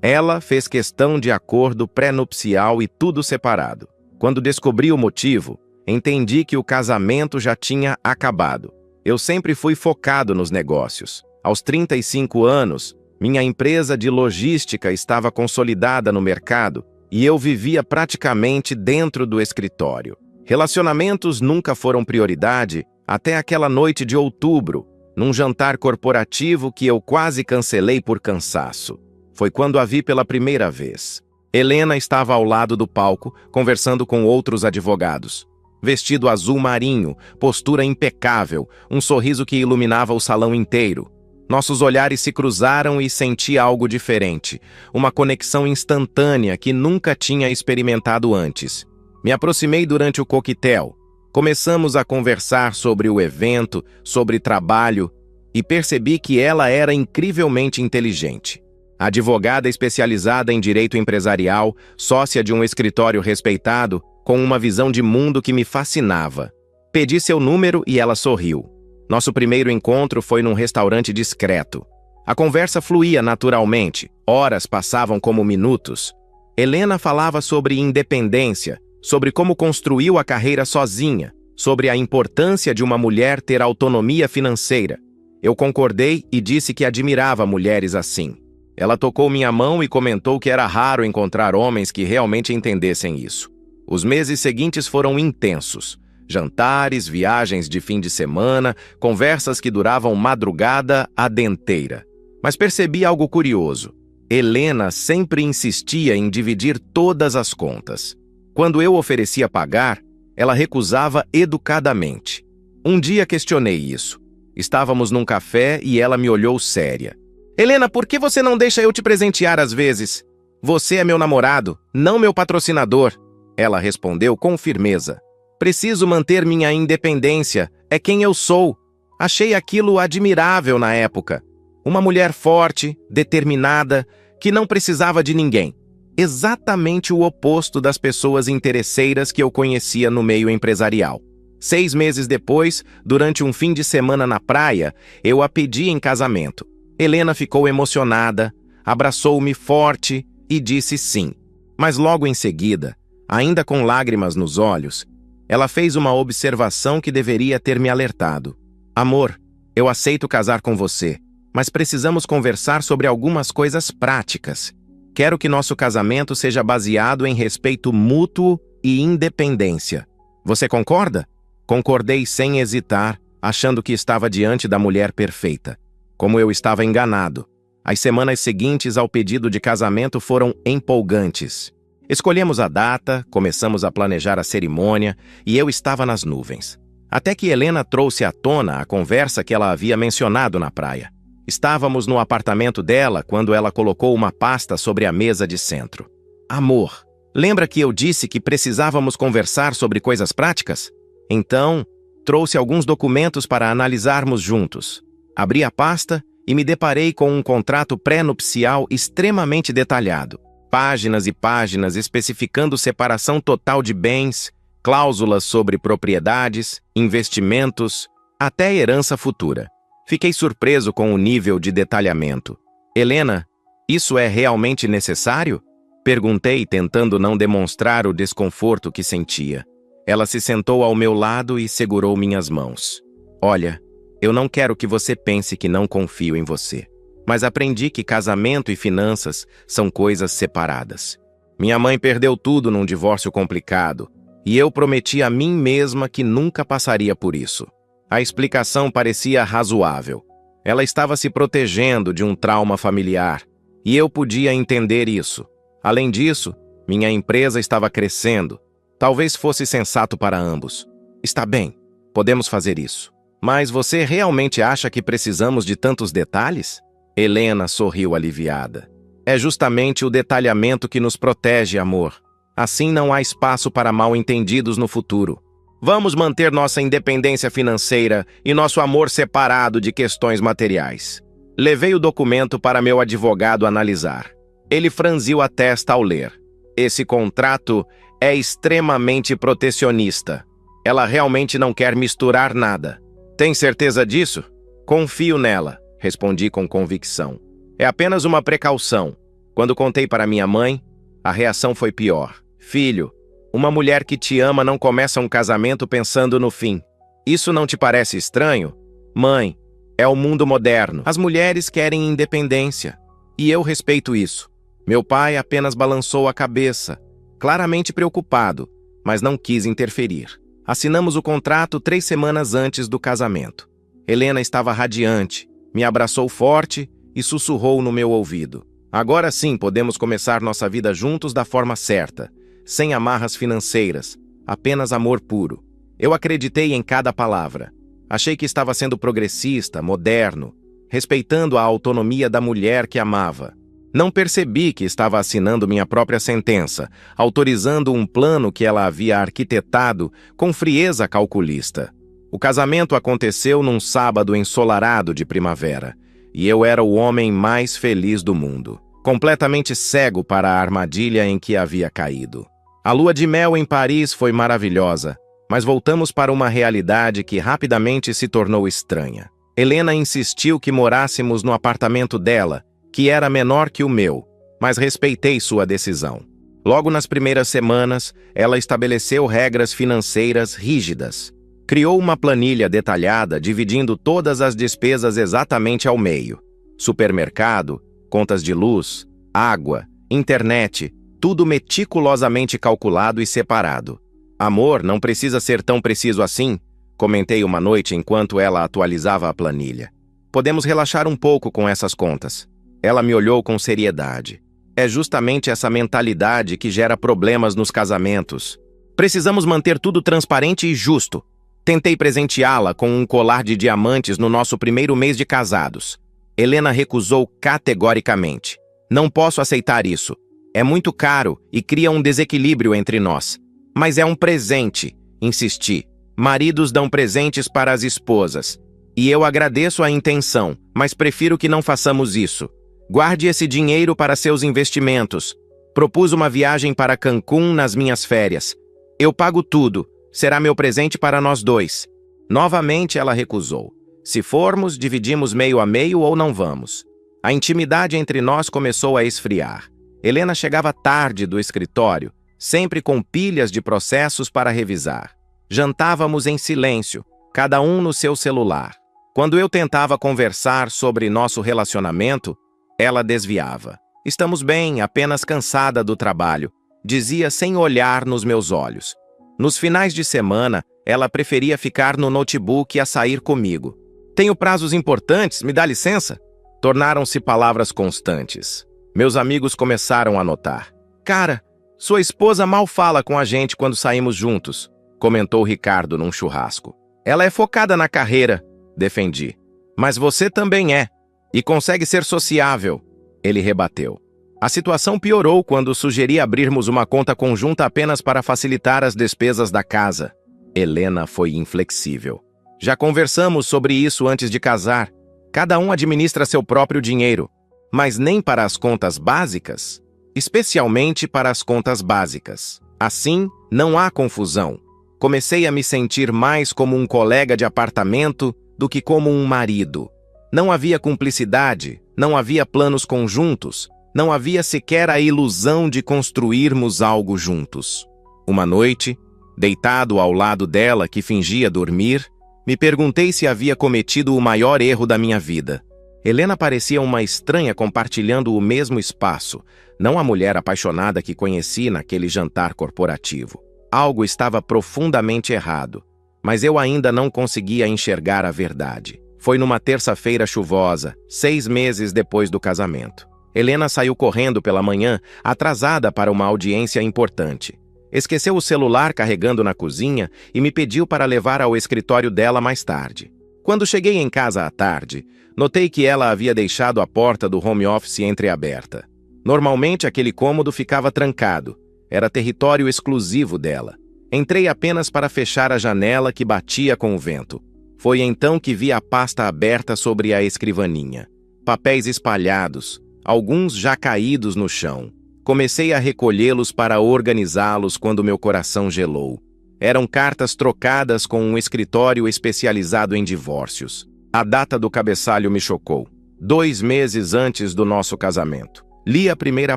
Ela fez questão de acordo pré-nupcial e tudo separado. Quando descobri o motivo, entendi que o casamento já tinha acabado. Eu sempre fui focado nos negócios. Aos 35 anos, minha empresa de logística estava consolidada no mercado e eu vivia praticamente dentro do escritório. Relacionamentos nunca foram prioridade até aquela noite de outubro, num jantar corporativo que eu quase cancelei por cansaço. Foi quando a vi pela primeira vez. Helena estava ao lado do palco, conversando com outros advogados. Vestido azul marinho, postura impecável, um sorriso que iluminava o salão inteiro. Nossos olhares se cruzaram e senti algo diferente, uma conexão instantânea que nunca tinha experimentado antes. Me aproximei durante o coquetel. Começamos a conversar sobre o evento, sobre trabalho, e percebi que ela era incrivelmente inteligente. Advogada especializada em direito empresarial, sócia de um escritório respeitado, com uma visão de mundo que me fascinava. Pedi seu número e ela sorriu. Nosso primeiro encontro foi num restaurante discreto. A conversa fluía naturalmente, horas passavam como minutos. Helena falava sobre independência, sobre como construiu a carreira sozinha, sobre a importância de uma mulher ter autonomia financeira. Eu concordei e disse que admirava mulheres assim. Ela tocou minha mão e comentou que era raro encontrar homens que realmente entendessem isso. Os meses seguintes foram intensos. Jantares, viagens de fim de semana, conversas que duravam madrugada adenteira. Mas percebi algo curioso. Helena sempre insistia em dividir todas as contas. Quando eu oferecia pagar, ela recusava educadamente. Um dia questionei isso. Estávamos num café e ela me olhou séria. Helena, por que você não deixa eu te presentear às vezes? Você é meu namorado, não meu patrocinador. Ela respondeu com firmeza. Preciso manter minha independência, é quem eu sou. Achei aquilo admirável na época. Uma mulher forte, determinada, que não precisava de ninguém. Exatamente o oposto das pessoas interesseiras que eu conhecia no meio empresarial. 6 meses depois, durante um fim de semana na praia, eu a pedi em casamento. Helena ficou emocionada, abraçou-me forte e disse sim. Mas logo em seguida, ainda com lágrimas nos olhos, ela fez uma observação que deveria ter me alertado. Amor, eu aceito casar com você, mas precisamos conversar sobre algumas coisas práticas. Quero que nosso casamento seja baseado em respeito mútuo e independência. Você concorda? Concordei sem hesitar, achando que estava diante da mulher perfeita. Como eu estava enganado. As semanas seguintes ao pedido de casamento foram empolgantes. Escolhemos a data, começamos a planejar a cerimônia e eu estava nas nuvens. Até que Helena trouxe à tona a conversa que ela havia mencionado na praia. Estávamos no apartamento dela quando ela colocou uma pasta sobre a mesa de centro. Amor, lembra que eu disse que precisávamos conversar sobre coisas práticas? Então, trouxe alguns documentos para analisarmos juntos. Abri a pasta e me deparei com um contrato pré-nupcial extremamente detalhado. Páginas e páginas especificando separação total de bens, cláusulas sobre propriedades, investimentos, até herança futura. Fiquei surpreso com o nível de detalhamento. Helena, isso é realmente necessário? Perguntei, tentando não demonstrar o desconforto que sentia. Ela se sentou ao meu lado e segurou minhas mãos. Olha, eu não quero que você pense que não confio em você. Mas aprendi que casamento e finanças são coisas separadas. Minha mãe perdeu tudo num divórcio complicado, e eu prometi a mim mesma que nunca passaria por isso. A explicação parecia razoável. Ela estava se protegendo de um trauma familiar, e eu podia entender isso. Além disso, minha empresa estava crescendo. Talvez fosse sensato para ambos. Está bem, podemos fazer isso. Mas você realmente acha que precisamos de tantos detalhes? Helena sorriu aliviada. É justamente o detalhamento que nos protege, amor. Assim não há espaço para mal-entendidos no futuro. Vamos manter nossa independência financeira e nosso amor separado de questões materiais. Levei o documento para meu advogado analisar. Ele franziu a testa ao ler. Esse contrato é extremamente protecionista. Ela realmente não quer misturar nada. Tem certeza disso? Confio nela, respondi com convicção. É apenas uma precaução. Quando contei para minha mãe, a reação foi pior. Filho, uma mulher que te ama não começa um casamento pensando no fim. Isso não te parece estranho? Mãe, é o mundo moderno. As mulheres querem independência. E eu respeito isso. Meu pai apenas balançou a cabeça, claramente preocupado, mas não quis interferir. Assinamos o contrato 3 semanas antes do casamento. Helena estava radiante, me abraçou forte e sussurrou no meu ouvido. Agora sim podemos começar nossa vida juntos da forma certa, sem amarras financeiras, apenas amor puro. Eu acreditei em cada palavra. Achei que estava sendo progressista, moderno, respeitando a autonomia da mulher que amava. Não percebi que estava assinando minha própria sentença, autorizando um plano que ela havia arquitetado com frieza calculista. O casamento aconteceu num sábado ensolarado de primavera, e eu era o homem mais feliz do mundo, completamente cego para a armadilha em que havia caído. A lua de mel em Paris foi maravilhosa, mas voltamos para uma realidade que rapidamente se tornou estranha. Helena insistiu que morássemos no apartamento dela, que era menor que o meu, mas respeitei sua decisão. Logo nas primeiras semanas, ela estabeleceu regras financeiras rígidas. Criou uma planilha detalhada, dividindo todas as despesas exatamente ao meio. Supermercado, contas de luz, água, internet, tudo meticulosamente calculado e separado. Amor, não precisa ser tão preciso assim, comentei uma noite enquanto ela atualizava a planilha. Podemos relaxar um pouco com essas contas. Ela me olhou com seriedade. É justamente essa mentalidade que gera problemas nos casamentos. Precisamos manter tudo transparente e justo. Tentei presenteá-la com um colar de diamantes no nosso primeiro mês de casados. Helena recusou categoricamente. Não posso aceitar isso. É muito caro e cria um desequilíbrio entre nós. Mas é um presente, insisti. Maridos dão presentes para as esposas. E eu agradeço a intenção, mas prefiro que não façamos isso. Guarde esse dinheiro para seus investimentos. Propus uma viagem para Cancún nas minhas férias. Eu pago tudo. Será meu presente para nós dois. Novamente ela recusou. Se formos, dividimos meio a meio ou não vamos. A intimidade entre nós começou a esfriar. Helena chegava tarde do escritório, sempre com pilhas de processos para revisar. Jantávamos em silêncio, cada um no seu celular. Quando eu tentava conversar sobre nosso relacionamento, ela desviava. Estamos bem, apenas cansada do trabalho, dizia sem olhar nos meus olhos. Nos finais de semana, ela preferia ficar no notebook a sair comigo. Tenho prazos importantes, me dá licença? Tornaram-se palavras constantes. Meus amigos começaram a notar. Cara, sua esposa mal fala com a gente quando saímos juntos, comentou Ricardo num churrasco. Ela é focada na carreira, defendi. Mas você também é, e consegue ser sociável, ele rebateu. A situação piorou quando sugeri abrirmos uma conta conjunta apenas para facilitar as despesas da casa. Helena foi inflexível. Já conversamos sobre isso antes de casar. Cada um administra seu próprio dinheiro, mas nem para as contas básicas, especialmente para as contas básicas. Assim, não há confusão. Comecei a me sentir mais como um colega de apartamento do que como um marido. Não havia cumplicidade, não havia planos conjuntos, não havia sequer a ilusão de construirmos algo juntos. Uma noite, deitado ao lado dela que fingia dormir, me perguntei se havia cometido o maior erro da minha vida. Helena parecia uma estranha compartilhando o mesmo espaço, não a mulher apaixonada que conheci naquele jantar corporativo. Algo estava profundamente errado, mas eu ainda não conseguia enxergar a verdade. Foi numa terça-feira chuvosa, 6 meses depois do casamento. Helena saiu correndo pela manhã, atrasada para uma audiência importante. Esqueceu o celular carregando na cozinha e me pediu para levar ao escritório dela mais tarde. Quando cheguei em casa à tarde, notei que ela havia deixado a porta do home office entreaberta. Normalmente aquele cômodo ficava trancado. Era território exclusivo dela. Entrei apenas para fechar a janela que batia com o vento. Foi então que vi a pasta aberta sobre a escrivaninha. Papéis espalhados, alguns já caídos no chão. Comecei a recolhê-los para organizá-los quando meu coração gelou. Eram cartas trocadas com um escritório especializado em divórcios. A data do cabeçalho me chocou. 2 meses antes do nosso casamento. Li a primeira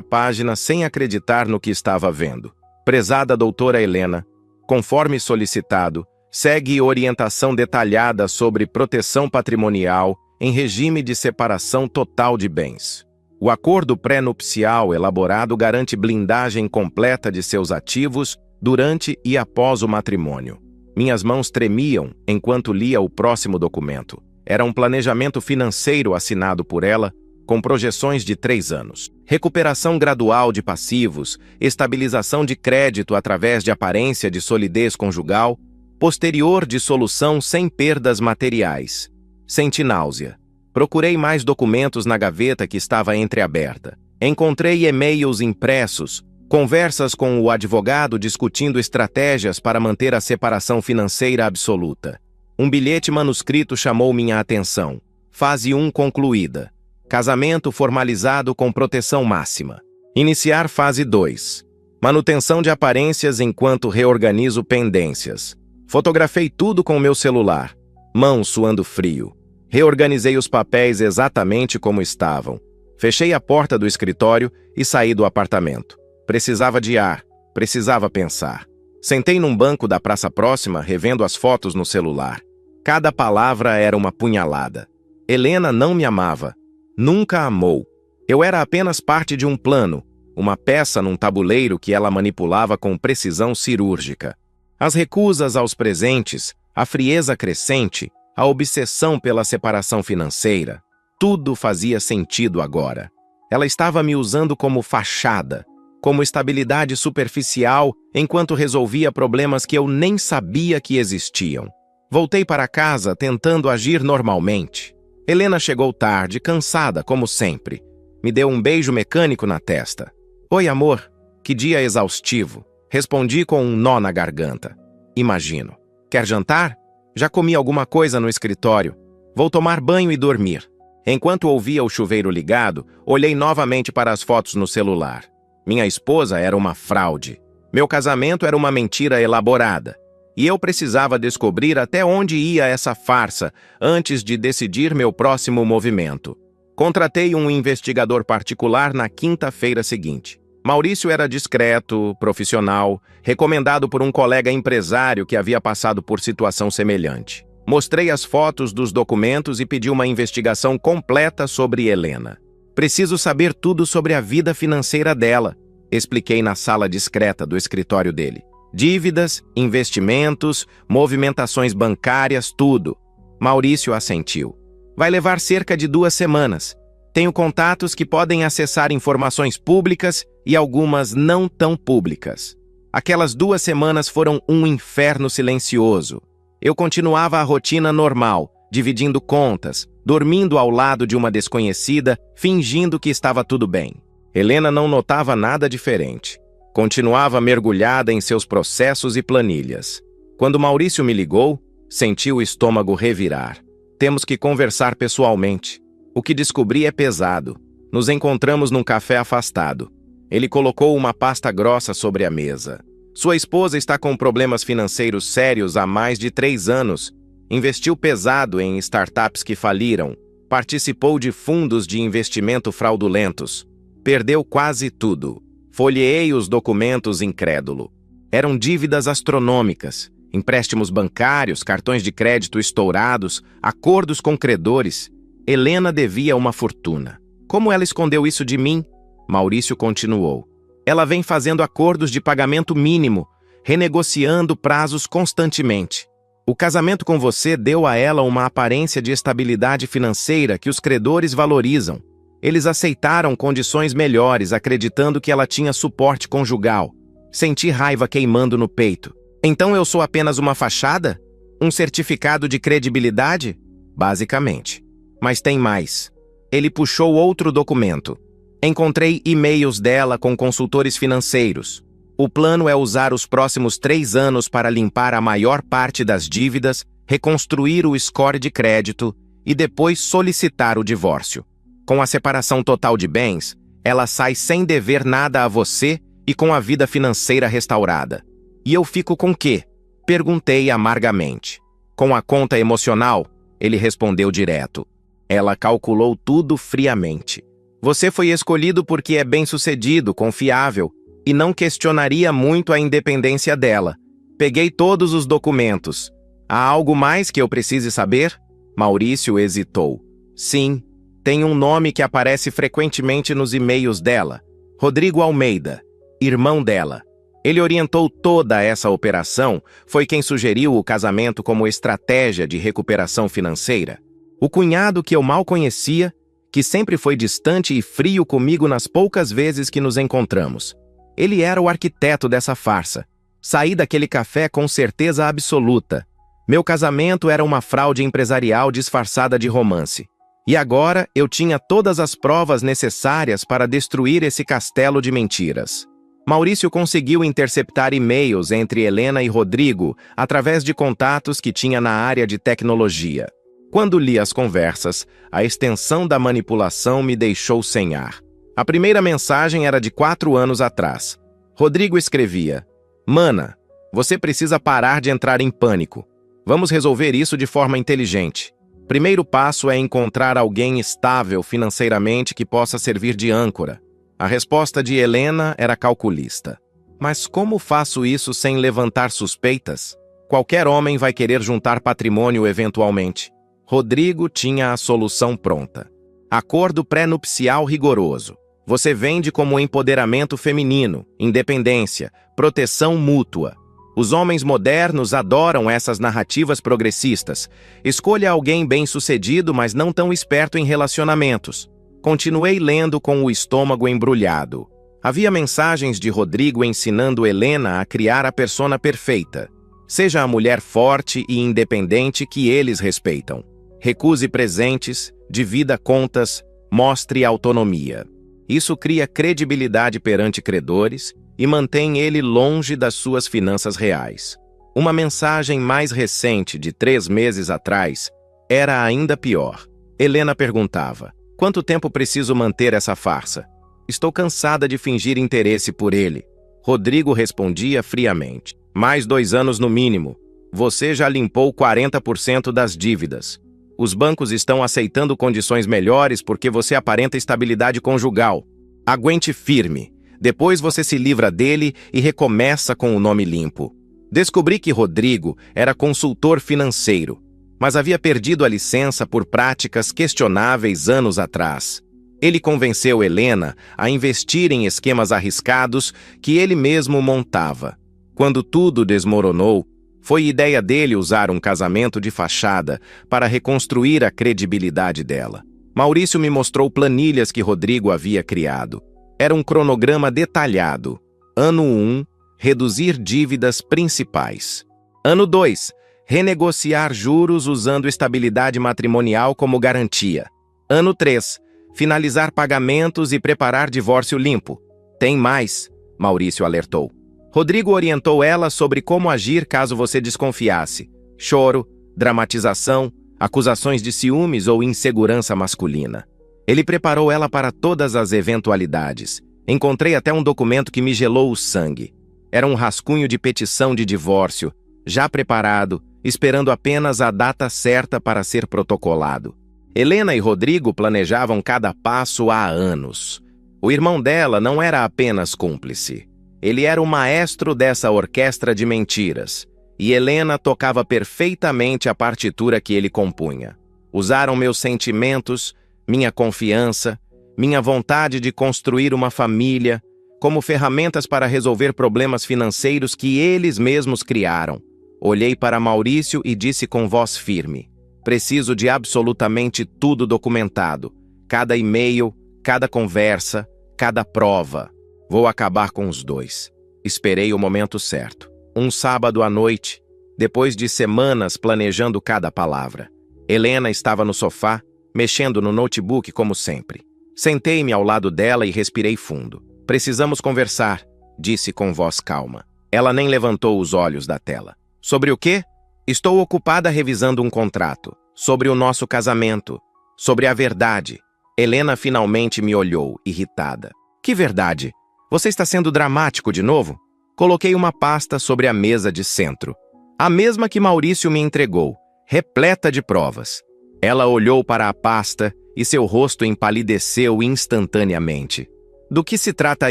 página sem acreditar no que estava vendo. Prezada doutora Helena, conforme solicitado, segue orientação detalhada sobre proteção patrimonial em regime de separação total de bens. O acordo pré-nupcial elaborado garante blindagem completa de seus ativos durante e após o matrimônio. Minhas mãos tremiam enquanto lia o próximo documento. Era um planejamento financeiro assinado por ela, com projeções de 3 anos. Recuperação gradual de passivos, estabilização de crédito através de aparência de solidez conjugal, posterior dissolução sem perdas materiais. Senti náusea. Procurei mais documentos na gaveta que estava entreaberta. Encontrei e-mails impressos, conversas com o advogado discutindo estratégias para manter a separação financeira absoluta. Um bilhete manuscrito chamou minha atenção. Fase 1 concluída. Casamento formalizado com proteção máxima. Iniciar fase 2. Manutenção de aparências enquanto reorganizo pendências. Fotografei tudo com meu celular, mãos suando frio. Reorganizei os papéis exatamente como estavam. Fechei a porta do escritório e saí do apartamento. Precisava de ar, precisava pensar. Sentei num banco da praça próxima, revendo as fotos no celular. Cada palavra era uma punhalada. Helena não me amava. Nunca amou. Eu era apenas parte de um plano, uma peça num tabuleiro que ela manipulava com precisão cirúrgica. As recusas aos presentes, a frieza crescente, a obsessão pela separação financeira, tudo fazia sentido agora. Ela estava me usando como fachada, como estabilidade superficial, enquanto resolvia problemas que eu nem sabia que existiam. Voltei para casa tentando agir normalmente. Helena chegou tarde, cansada, como sempre. Me deu um beijo mecânico na testa. Oi, amor. Que dia exaustivo. Respondi com um nó na garganta. Imagino. Quer jantar? Já comi alguma coisa no escritório. Vou tomar banho e dormir. Enquanto ouvia o chuveiro ligado, olhei novamente para as fotos no celular. Minha esposa era uma fraude. Meu casamento era uma mentira elaborada. E eu precisava descobrir até onde ia essa farsa antes de decidir meu próximo movimento. Contratei um investigador particular na quinta-feira seguinte. Maurício era discreto, profissional, recomendado por um colega empresário que havia passado por situação semelhante. Mostrei as fotos dos documentos e pedi uma investigação completa sobre Helena. Preciso saber tudo sobre a vida financeira dela, expliquei na sala discreta do escritório dele. Dívidas, investimentos, movimentações bancárias, tudo. Maurício assentiu. Vai levar cerca de 2 semanas. Tenho contatos que podem acessar informações públicas e algumas não tão públicas. Aquelas 2 semanas foram um inferno silencioso. Eu continuava a rotina normal, dividindo contas, dormindo ao lado de uma desconhecida, fingindo que estava tudo bem. Helena não notava nada diferente. Continuava mergulhada em seus processos e planilhas. Quando Maurício me ligou, senti o estômago revirar. Temos que conversar pessoalmente. O que descobri é pesado. Nos encontramos num café afastado. Ele colocou uma pasta grossa sobre a mesa. Sua esposa está com problemas financeiros sérios há mais de 3 anos. Investiu pesado em startups que faliram. Participou de fundos de investimento fraudulentos. Perdeu quase tudo. Folheei os documentos incrédulo. Eram dívidas astronômicas, empréstimos bancários, cartões de crédito estourados, acordos com credores. Helena devia uma fortuna. Como ela escondeu isso de mim? Maurício continuou. Ela vem fazendo acordos de pagamento mínimo, renegociando prazos constantemente. O casamento com você deu a ela uma aparência de estabilidade financeira que os credores valorizam. Eles aceitaram condições melhores, acreditando que ela tinha suporte conjugal. Senti raiva queimando no peito. Então eu sou apenas uma fachada? Um certificado de credibilidade? Basicamente. Mas tem mais. Ele puxou outro documento. Encontrei e-mails dela com consultores financeiros. O plano é usar os próximos 3 anos para limpar a maior parte das dívidas, reconstruir o score de crédito e depois solicitar o divórcio. Com a separação total de bens, ela sai sem dever nada a você e com a vida financeira restaurada. E eu fico com quê? Perguntei amargamente. Com a conta emocional, ele respondeu direto. Ela calculou tudo friamente. Você foi escolhido porque é bem-sucedido, confiável, e não questionaria muito a independência dela. Peguei todos os documentos. Há algo mais que eu precise saber? Maurício hesitou. Sim, tem um nome que aparece frequentemente nos e-mails dela. Rodrigo Almeida, irmão dela. Ele orientou toda essa operação, foi quem sugeriu o casamento como estratégia de recuperação financeira. O cunhado que eu mal conhecia, que sempre foi distante e frio comigo nas poucas vezes que nos encontramos. Ele era o arquiteto dessa farsa. Saí daquele café com certeza absoluta. Meu casamento era uma fraude empresarial disfarçada de romance. E agora eu tinha todas as provas necessárias para destruir esse castelo de mentiras. Maurício conseguiu interceptar e-mails entre Helena e Rodrigo através de contatos que tinha na área de tecnologia. Quando li as conversas, a extensão da manipulação me deixou sem ar. A primeira mensagem era de 4 anos atrás. Rodrigo escrevia: Mana, você precisa parar de entrar em pânico. Vamos resolver isso de forma inteligente. Primeiro passo é encontrar alguém estável financeiramente que possa servir de âncora. A resposta de Helena era calculista. Mas como faço isso sem levantar suspeitas? Qualquer homem vai querer juntar patrimônio eventualmente. Rodrigo tinha a solução pronta. Acordo pré-nupcial rigoroso. Você vende como empoderamento feminino, independência, proteção mútua. Os homens modernos adoram essas narrativas progressistas. Escolha alguém bem-sucedido, mas não tão esperto em relacionamentos. Continuei lendo com o estômago embrulhado. Havia mensagens de Rodrigo ensinando Helena a criar a persona perfeita. Seja a mulher forte e independente que eles respeitam. Recuse presentes, divida contas, mostre autonomia. Isso cria credibilidade perante credores e mantém ele longe das suas finanças reais. Uma mensagem mais recente, de 3 meses atrás, era ainda pior. Helena perguntava: quanto tempo preciso manter essa farsa? Estou cansada de fingir interesse por ele. Rodrigo respondia friamente: mais 2 anos no mínimo. Você já limpou 40% das dívidas. Os bancos estão aceitando condições melhores porque você aparenta estabilidade conjugal. Aguente firme. Depois você se livra dele e recomeça com o nome limpo. Descobri que Rodrigo era consultor financeiro, mas havia perdido a licença por práticas questionáveis anos atrás. Ele convenceu Helena a investir em esquemas arriscados que ele mesmo montava. Quando tudo desmoronou, foi ideia dele usar um casamento de fachada para reconstruir a credibilidade dela. Maurício me mostrou planilhas que Rodrigo havia criado. Era um cronograma detalhado. Ano 1, reduzir dívidas principais. Ano 2, renegociar juros usando estabilidade matrimonial como garantia. Ano 3, finalizar pagamentos e preparar divórcio limpo. Tem mais, Maurício alertou. Rodrigo orientou ela sobre como agir caso você desconfiasse. Choro, dramatização, acusações de ciúmes ou insegurança masculina. Ele preparou ela para todas as eventualidades. Encontrei até um documento que me gelou o sangue. Era um rascunho de petição de divórcio, já preparado, esperando apenas a data certa para ser protocolado. Helena e Rodrigo planejavam cada passo há anos. O irmão dela não era apenas cúmplice. Ele era o maestro dessa orquestra de mentiras, e Helena tocava perfeitamente a partitura que ele compunha. Usaram meus sentimentos, minha confiança, minha vontade de construir uma família, como ferramentas para resolver problemas financeiros que eles mesmos criaram. Olhei para Maurício e disse com voz firme: preciso de absolutamente tudo documentado. Cada e-mail, cada conversa, cada prova. Vou acabar com os dois. Esperei o momento certo. Um sábado à noite, depois de semanas planejando cada palavra. Helena estava no sofá, mexendo no notebook como sempre. Sentei-me ao lado dela e respirei fundo. Precisamos conversar, disse com voz calma. Ela nem levantou os olhos da tela. Sobre o quê? Estou ocupada revisando um contrato. Sobre o nosso casamento. Sobre a verdade. Helena finalmente me olhou, irritada. Que verdade? Você está sendo dramático de novo? Coloquei uma pasta sobre a mesa de centro. A mesma que Maurício me entregou, repleta de provas. Ela olhou para a pasta e seu rosto empalideceu instantaneamente. Do que se trata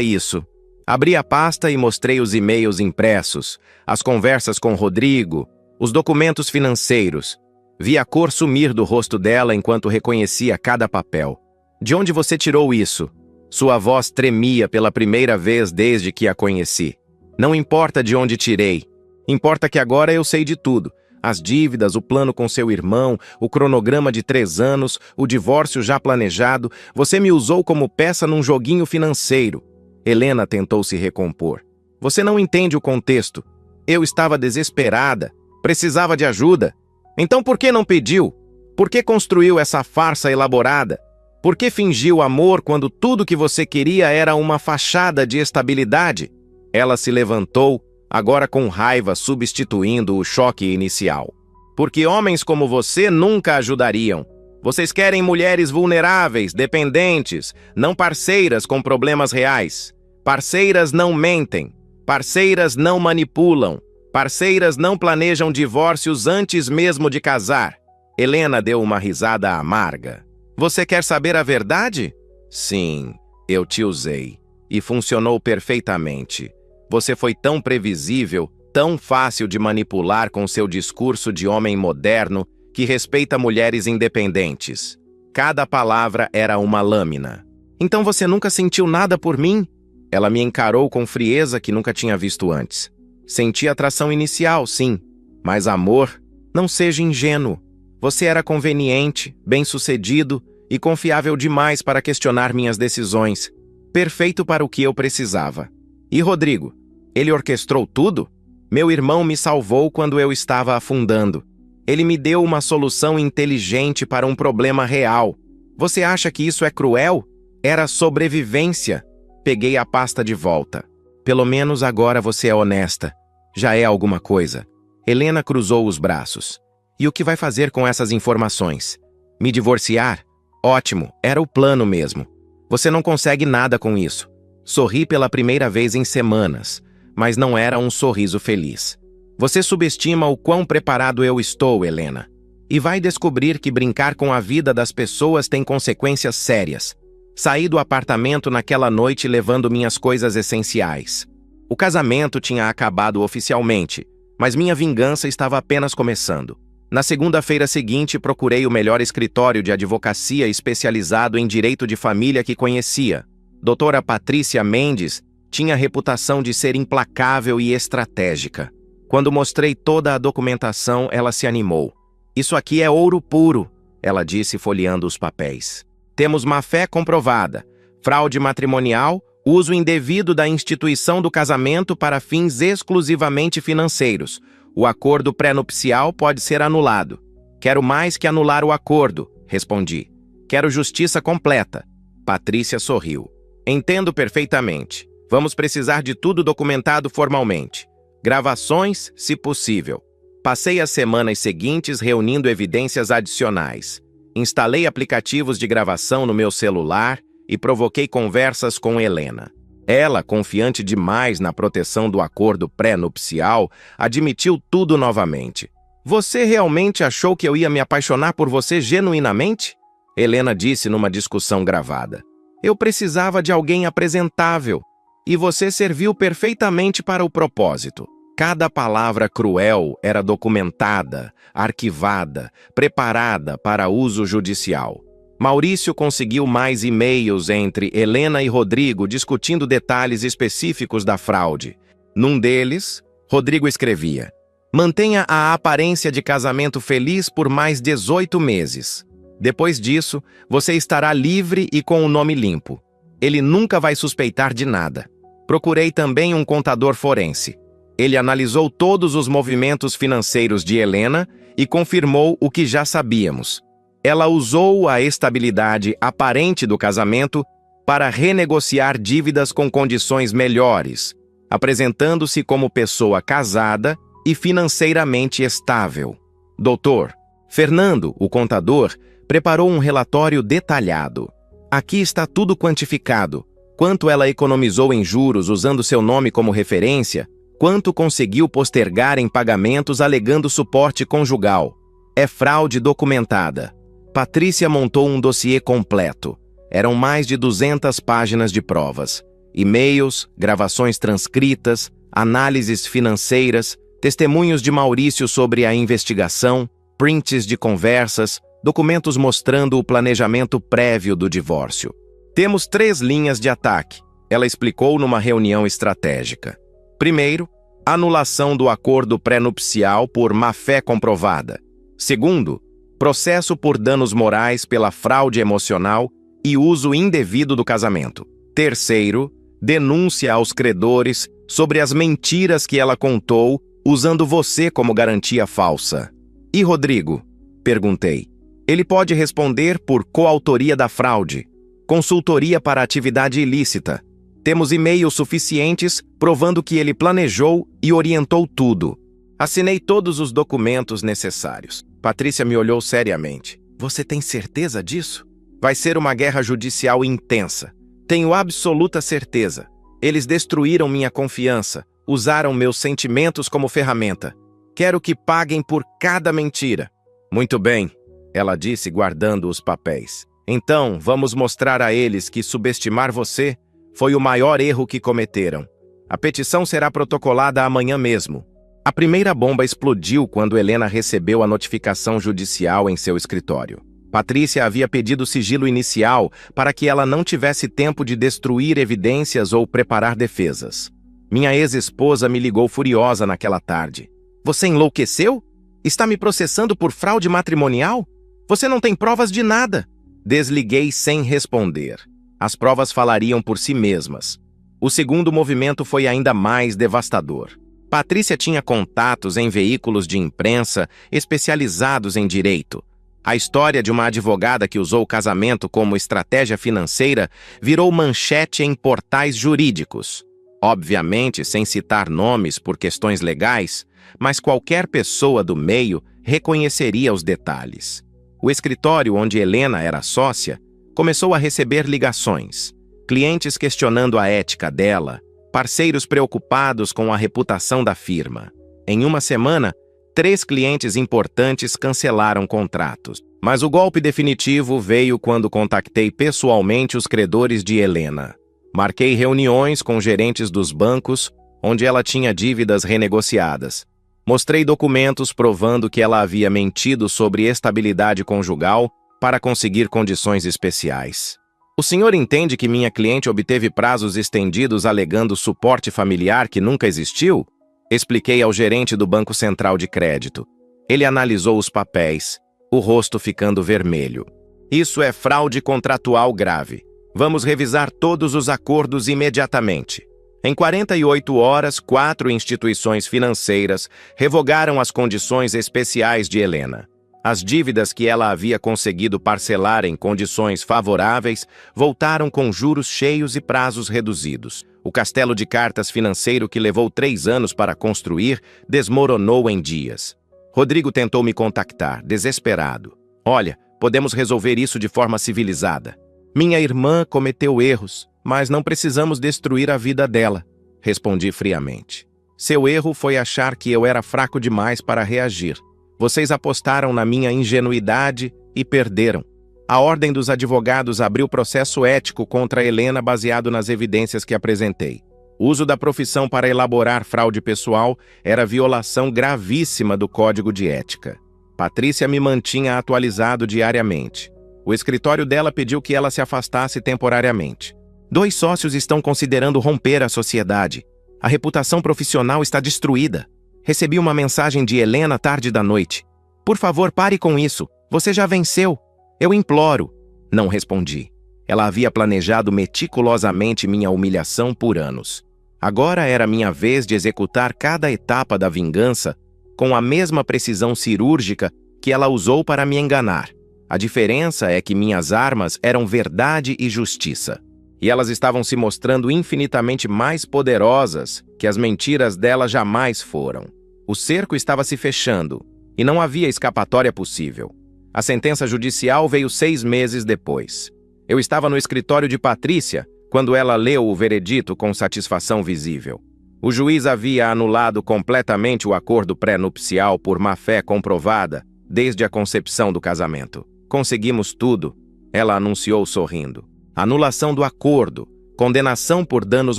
isso? Abri a pasta e mostrei os e-mails impressos, as conversas com Rodrigo, os documentos financeiros. Vi a cor sumir do rosto dela enquanto reconhecia cada papel. De onde você tirou isso? Sua voz tremia pela primeira vez desde que a conheci. Não importa de onde tirei. Importa que agora eu sei de tudo. As dívidas, o plano com seu irmão, o cronograma de 3 anos, o divórcio já planejado. Você me usou como peça num joguinho financeiro. Helena tentou se recompor. Você não entende o contexto. Eu estava desesperada. Precisava de ajuda. Então por que não pediu? Por que construiu essa farsa elaborada? Por que fingiu amor quando tudo que você queria era uma fachada de estabilidade? Ela se levantou, agora com raiva substituindo o choque inicial. Porque homens como você nunca ajudariam. Vocês querem mulheres vulneráveis, dependentes, não parceiras com problemas reais. Parceiras não mentem. Parceiras não manipulam. Parceiras não planejam divórcios antes mesmo de casar. Helena deu uma risada amarga. Você quer saber a verdade? Sim, eu te usei. E funcionou perfeitamente. Você foi tão previsível, tão fácil de manipular com seu discurso de homem moderno que respeita mulheres independentes. Cada palavra era uma lâmina. Então você nunca sentiu nada por mim? Ela me encarou com frieza que nunca tinha visto antes. Senti atração inicial, sim. Mas amor, não seja ingênuo. Você era conveniente, bem-sucedido e confiável demais para questionar minhas decisões. Perfeito para o que eu precisava. E Rodrigo? Ele orquestrou tudo? Meu irmão me salvou quando eu estava afundando. Ele me deu uma solução inteligente para um problema real. Você acha que isso é cruel? Era sobrevivência. Peguei a pasta de volta. Pelo menos agora você é honesta. Já é alguma coisa. Helena cruzou os braços. E o que vai fazer com essas informações? Me divorciar? Ótimo, era o plano mesmo. Você não consegue nada com isso. Sorri pela primeira vez em semanas, mas não era um sorriso feliz. Você subestima o quão preparado eu estou, Helena. E vai descobrir que brincar com a vida das pessoas tem consequências sérias. Saí do apartamento naquela noite levando minhas coisas essenciais. O casamento tinha acabado oficialmente, mas minha vingança estava apenas começando. Na segunda-feira seguinte, procurei o melhor escritório de advocacia especializado em direito de família que conhecia. Doutora Patrícia Mendes tinha a reputação de ser implacável e estratégica. Quando mostrei toda a documentação, ela se animou. Isso aqui é ouro puro, ela disse folheando os papéis. Temos má-fé comprovada, fraude matrimonial, uso indevido da instituição do casamento para fins exclusivamente financeiros. O acordo pré-nupcial pode ser anulado. Quero mais que anular o acordo, respondi. Quero justiça completa. Patrícia sorriu. Entendo perfeitamente. Vamos precisar de tudo documentado formalmente. Gravações, se possível. Passei as semanas seguintes reunindo evidências adicionais. Instalei aplicativos de gravação no meu celular e provoquei conversas com Helena. Ela, confiante demais na proteção do acordo pré-nupcial, admitiu tudo novamente. Você realmente achou que eu ia me apaixonar por você genuinamente? Helena disse numa discussão gravada. Eu precisava de alguém apresentável. E você serviu perfeitamente para o propósito. Cada palavra cruel era documentada, arquivada, preparada para uso judicial. Maurício conseguiu mais e-mails entre Helena e Rodrigo discutindo detalhes específicos da fraude. Num deles, Rodrigo escrevia: mantenha a aparência de casamento feliz por mais 18 meses. Depois disso, você estará livre e com o nome limpo. Ele nunca vai suspeitar de nada. Procurei também um contador forense. Ele analisou todos os movimentos financeiros de Helena e confirmou o que já sabíamos. Ela usou a estabilidade aparente do casamento para renegociar dívidas com condições melhores, apresentando-se como pessoa casada e financeiramente estável. Doutor Fernando, o contador, preparou um relatório detalhado. Aqui está tudo quantificado. Quanto ela economizou em juros usando seu nome como referência, quanto conseguiu postergar em pagamentos alegando suporte conjugal. É fraude documentada. Patrícia montou um dossiê completo. Eram mais de 200 páginas de provas, e-mails, gravações transcritas, análises financeiras, testemunhos de Maurício sobre a investigação, prints de conversas, documentos mostrando o planejamento prévio do divórcio. Temos 3 linhas de ataque, ela explicou numa reunião estratégica. Primeiro, anulação do acordo pré-nupcial por má-fé comprovada. Segundo, processo por danos morais pela fraude emocional e uso indevido do casamento. Terceiro, denúncia aos credores sobre as mentiras que ela contou usando você como garantia falsa. E Rodrigo? Perguntei. Ele pode responder por coautoria da fraude, consultoria para atividade ilícita. Temos e-mails suficientes provando que ele planejou e orientou tudo. Assinei todos os documentos necessários. Patrícia me olhou seriamente. Você tem certeza disso? Vai ser uma guerra judicial intensa. Tenho absoluta certeza. Eles destruíram minha confiança, usaram meus sentimentos como ferramenta. Quero que paguem por cada mentira. Muito bem, ela disse guardando os papéis. Então, vamos mostrar a eles que subestimar você foi o maior erro que cometeram. A petição será protocolada amanhã mesmo. A primeira bomba explodiu quando Helena recebeu a notificação judicial em seu escritório. Patrícia havia pedido sigilo inicial para que ela não tivesse tempo de destruir evidências ou preparar defesas. Minha ex-esposa me ligou furiosa naquela tarde. Você enlouqueceu? Está me processando por fraude matrimonial? Você não tem provas de nada. Desliguei sem responder. As provas falariam por si mesmas. O segundo movimento foi ainda mais devastador. Patrícia tinha contatos em veículos de imprensa especializados em direito. A história de uma advogada que usou o casamento como estratégia financeira virou manchete em portais jurídicos. Obviamente, sem citar nomes por questões legais, mas qualquer pessoa do meio reconheceria os detalhes. O escritório onde Helena era sócia começou a receber ligações, clientes questionando a ética dela, parceiros preocupados com a reputação da firma. Em uma semana, 3 clientes importantes cancelaram contratos. Mas o golpe definitivo veio quando contactei pessoalmente os credores de Helena. Marquei reuniões com gerentes dos bancos, onde ela tinha dívidas renegociadas. Mostrei documentos provando que ela havia mentido sobre estabilidade conjugal para conseguir condições especiais. O senhor entende que minha cliente obteve prazos estendidos alegando suporte familiar que nunca existiu? Expliquei ao gerente do Banco Central de Crédito. Ele analisou os papéis, o rosto ficando vermelho. Isso é fraude contratual grave. Vamos revisar todos os acordos imediatamente. Em 48 horas, 4 instituições financeiras revogaram as condições especiais de Helena. As dívidas que ela havia conseguido parcelar em condições favoráveis voltaram com juros cheios e prazos reduzidos. O castelo de cartas financeiro que levou 3 anos para construir desmoronou em dias. Rodrigo tentou me contactar, desesperado. Olha, podemos resolver isso de forma civilizada. Minha irmã cometeu erros, mas não precisamos destruir a vida dela, respondi friamente. Seu erro foi achar que eu era fraco demais para reagir. Vocês apostaram na minha ingenuidade e perderam. A Ordem dos Advogados abriu processo ético contra Helena baseado nas evidências que apresentei. O uso da profissão para elaborar fraude pessoal era violação gravíssima do Código de Ética. Patrícia me mantinha atualizado diariamente. O escritório dela pediu que ela se afastasse temporariamente. 2 sócios estão considerando romper a sociedade. A reputação profissional está destruída. Recebi uma mensagem de Helena tarde da noite. Por favor, pare com isso. Você já venceu. Eu imploro. Não respondi. Ela havia planejado meticulosamente minha humilhação por anos. Agora era minha vez de executar cada etapa da vingança com a mesma precisão cirúrgica que ela usou para me enganar. A diferença é que minhas armas eram verdade e justiça. E elas estavam se mostrando infinitamente mais poderosas que as mentiras dela jamais foram. O cerco estava se fechando, e não havia escapatória possível. A sentença judicial veio 6 meses depois. Eu estava no escritório de Patrícia quando ela leu o veredito com satisfação visível. O juiz havia anulado completamente o acordo pré-nupcial por má-fé comprovada desde a concepção do casamento. Conseguimos tudo, ela anunciou sorrindo. Anulação do acordo, condenação por danos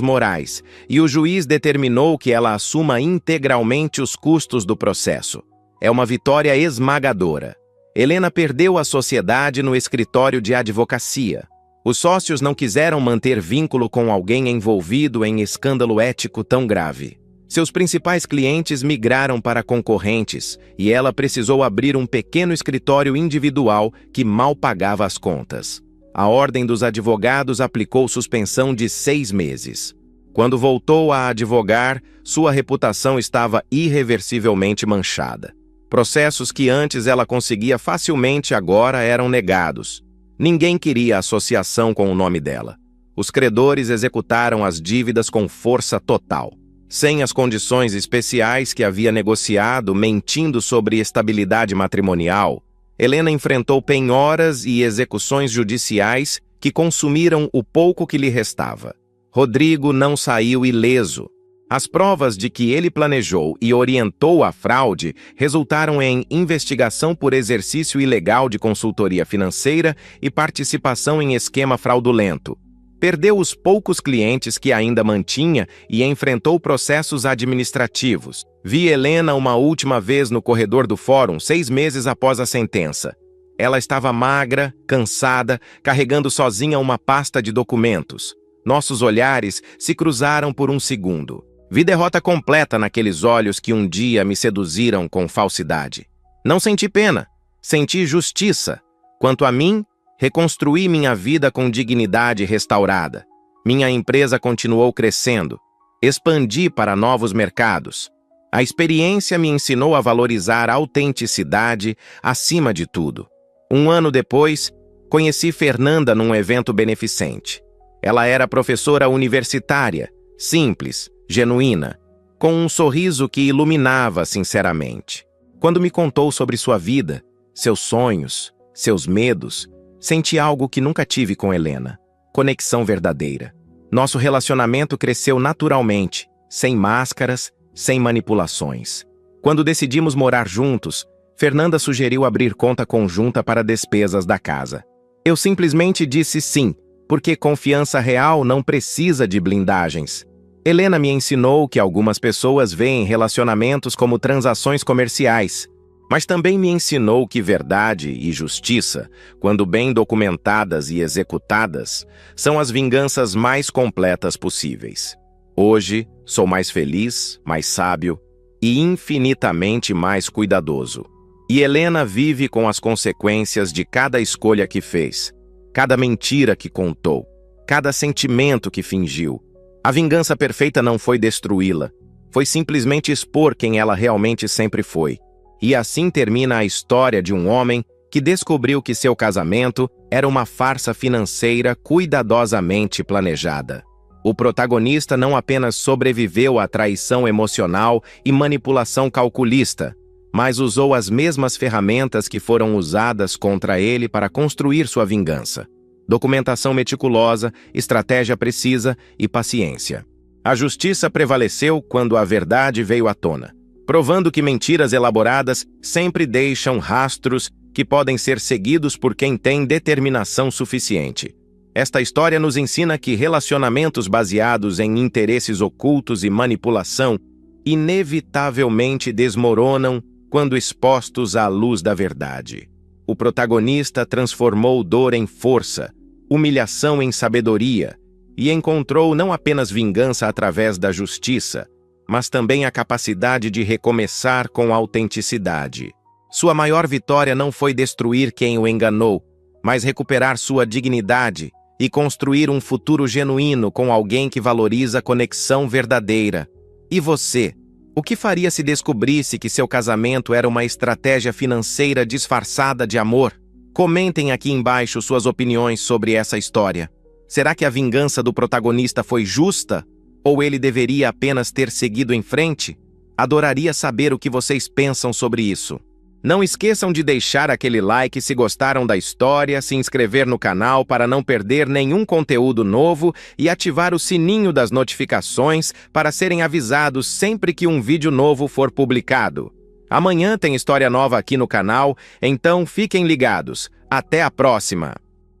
morais, e o juiz determinou que ela assuma integralmente os custos do processo. É uma vitória esmagadora. Helena perdeu a sociedade no escritório de advocacia. Os sócios não quiseram manter vínculo com alguém envolvido em escândalo ético tão grave. Seus principais clientes migraram para concorrentes e ela precisou abrir um pequeno escritório individual que mal pagava as contas. A Ordem dos Advogados aplicou suspensão de 6 meses. Quando voltou a advogar, sua reputação estava irreversivelmente manchada. Processos que antes ela conseguia facilmente agora eram negados. Ninguém queria associação com o nome dela. Os credores executaram as dívidas com força total. Sem as condições especiais que havia negociado, mentindo sobre estabilidade matrimonial, Helena enfrentou penhoras e execuções judiciais que consumiram o pouco que lhe restava. Rodrigo não saiu ileso. As provas de que ele planejou e orientou a fraude resultaram em investigação por exercício ilegal de consultoria financeira e participação em esquema fraudulento. Perdeu os poucos clientes que ainda mantinha e enfrentou processos administrativos. Vi Helena uma última vez no corredor do fórum 6 meses após a sentença. Ela estava magra, cansada, carregando sozinha uma pasta de documentos. Nossos olhares se cruzaram por um segundo. Vi derrota completa naqueles olhos que um dia me seduziram com falsidade. Não senti pena, senti justiça. Quanto a mim, reconstruí minha vida com dignidade restaurada. Minha empresa continuou crescendo. Expandi para novos mercados. A experiência me ensinou a valorizar a autenticidade acima de tudo. 1 ano depois, conheci Fernanda num evento beneficente. Ela era professora universitária, simples, genuína, com um sorriso que iluminava sinceramente. Quando me contou sobre sua vida, seus sonhos, seus medos, senti algo que nunca tive com Helena: conexão verdadeira. Nosso relacionamento cresceu naturalmente, sem máscaras, sem manipulações. Quando decidimos morar juntos, Fernanda sugeriu abrir conta conjunta para despesas da casa. Eu simplesmente disse sim, porque confiança real não precisa de blindagens. Helena me ensinou que algumas pessoas veem relacionamentos como transações comerciais, mas também me ensinou que verdade e justiça, quando bem documentadas e executadas, são as vinganças mais completas possíveis. Hoje, sou mais feliz, mais sábio e infinitamente mais cuidadoso. E Helena vive com as consequências de cada escolha que fez, cada mentira que contou, cada sentimento que fingiu. A vingança perfeita não foi destruí-la, foi simplesmente expor quem ela realmente sempre foi. E assim termina a história de um homem que descobriu que seu casamento era uma farsa financeira cuidadosamente planejada. O protagonista não apenas sobreviveu à traição emocional e manipulação calculista, mas usou as mesmas ferramentas que foram usadas contra ele para construir sua vingança: documentação meticulosa, estratégia precisa e paciência. A justiça prevaleceu quando a verdade veio à tona, provando que mentiras elaboradas sempre deixam rastros que podem ser seguidos por quem tem determinação suficiente. Esta história nos ensina que relacionamentos baseados em interesses ocultos e manipulação inevitavelmente desmoronam quando expostos à luz da verdade. O protagonista transformou dor em força, humilhação em sabedoria e encontrou não apenas vingança através da justiça, mas também a capacidade de recomeçar com autenticidade. Sua maior vitória não foi destruir quem o enganou, mas recuperar sua dignidade e construir um futuro genuíno com alguém que valoriza a conexão verdadeira. E você? O que faria se descobrisse que seu casamento era uma estratégia financeira disfarçada de amor? Comentem aqui embaixo suas opiniões sobre essa história. Será que a vingança do protagonista foi justa? Ou ele deveria apenas ter seguido em frente? Adoraria saber o que vocês pensam sobre isso. Não esqueçam de deixar aquele like se gostaram da história, se inscrever no canal para não perder nenhum conteúdo novo e ativar o sininho das notificações para serem avisados sempre que um vídeo novo for publicado. Amanhã tem história nova aqui no canal, então fiquem ligados. Até a próxima!